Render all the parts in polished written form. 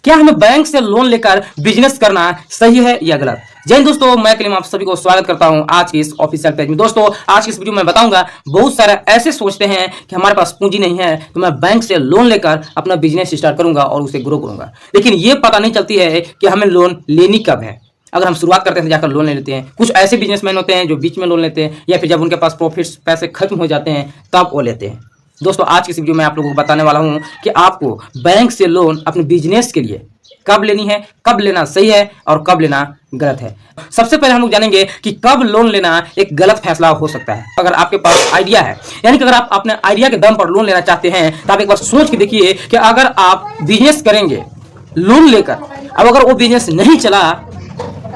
क्या हमें बैंक से लोन लेकर बिजनेस करना सही है या गलत? जय हिंद दोस्तों, मैं कलीम आप सभी को स्वागत करता हूं आज के इस ऑफिशियल पेज में। दोस्तों आज की इस वीडियो में बताऊंगा, बहुत सारे ऐसे सोचते हैं कि हमारे पास पूंजी नहीं है तो मैं बैंक से लोन लेकर अपना बिजनेस स्टार्ट करूंगा और उसे ग्रो करूंगा। लेकिन ये पता नहीं चलती है कि हमें लोन लेनी कब है। अगर हम शुरुआत करते हैं जाकर लोन ले लेते हैं। कुछ ऐसे बिजनेसमैन होते हैं जो बीच में लोन लेते हैं या फिर जब उनके पास प्रॉफिट्स पैसे खत्म हो जाते हैं तब वो लेते हैं। दोस्तों आज की इस वीडियो में आप लोगों को बताने वाला हूं कि आपको बैंक से लोन अपने बिजनेस के लिए कब लेनी है, कब लेना सही है और कब लेना गलत है। सबसे पहले हम लोग जानेंगे कि कब लोन लेना एक गलत फैसला हो सकता है। अगर आपके पास आइडिया है, यानी कि अगर आप अपने आइडिया के दम पर लोन लेना चाहते हैं तो आप एक बार सोच के देखिए कि अगर आप बिजनेस करेंगे लोन लेकर, अब अगर वो बिजनेस नहीं चला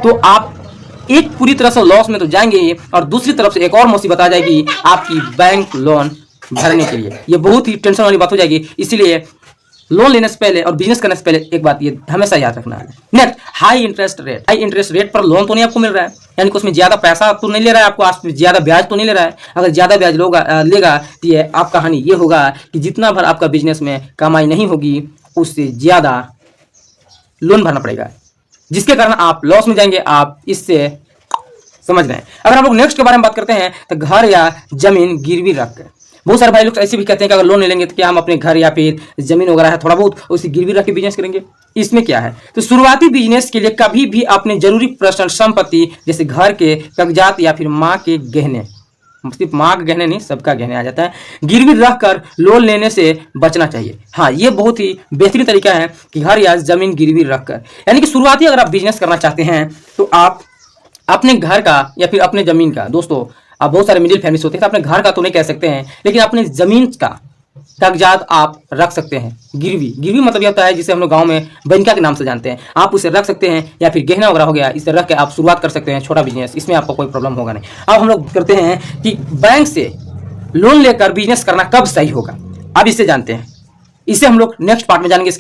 तो आप एक पूरी तरह से लॉस में तो जाएंगे और दूसरी तरफ से एक और मुसीबत आ जाएगी आपकी बैंक लोन भरने के लिए। ये बहुत ही टेंशन वाली बात हो जाएगी। इसीलिए लोन लेने से पहले और बिजनेस करने से पहले एक बात ये हमेशा याद रखना है। नेक्स्ट, हाई इंटरेस्ट रेट पर लोन तो नहीं आपको मिल रहा है, यानी कि उसमें ज्यादा पैसा तो नहीं ले रहा है आपको, आप ज्यादा ब्याज तो नहीं ले रहा है। अगर ज्यादा ब्याज लेगा तो ये आप कहानी ये होगा कि जितना भर आपका बिजनेस में कमाई नहीं होगी उससे ज्यादा लोन भरना पड़ेगा, जिसके कारण आप लॉस में जाएंगे। आप इससे समझ रहे हैं। अगर हम लोग नेक्स्ट के बारे में बात करते हैं तो घर या जमीन गिरवी रखकर, बहुत सारे भाई लोग ऐसे भी कहते हैं कि अगर लोन ले लेंगे तो क्या हम अपने घर या फिर जमीन वगैरह है थोड़ा बहुत उसे गिरवी रख के बिजनेस करेंगे। इसमें क्या है, तो शुरुआती बिजनेस के लिए कभी भी अपने जरूरी पर्सनल संपत्ति जैसे घर के कागजात या फिर माँ के गहने, सिर्फ माँ के गहने नहीं सबका गहने आ जाता है, गिरवी रखकर लोन लेने से बचना चाहिए। हाँ, ये बहुत ही बेहतरीन तरीका है कि घर या जमीन गिरवी रखकर, यानी कि शुरुआती अगर आप बिजनेस करना चाहते हैं तो आप अपने घर का या फिर अपने जमीन का, दोस्तों आप बहुत सारे मिडिल फैमिलीज होते हैं तो अपने घर का तो नहीं कह सकते हैं, लेकिन अपने जमीन का कागजात आप रख सकते हैं। गिरवी मतलब यह होता है जिसे हम लोग गांव में बैंका के नाम से जानते हैं। आप उसे रख सकते हैं या फिर गहना वगैरह हो गया, इसे रख के आप शुरुआत कर सकते हैं छोटा बिजनेस। इसमें आपको कोई प्रॉब्लम होगा नहीं। अब हम लोग करते हैं कि बैंक से लोन लेकर बिजनेस करना कब सही होगा, अब इसे जानते हैं। इसे हम लोग नेक्स्ट पार्ट में जानेंगे।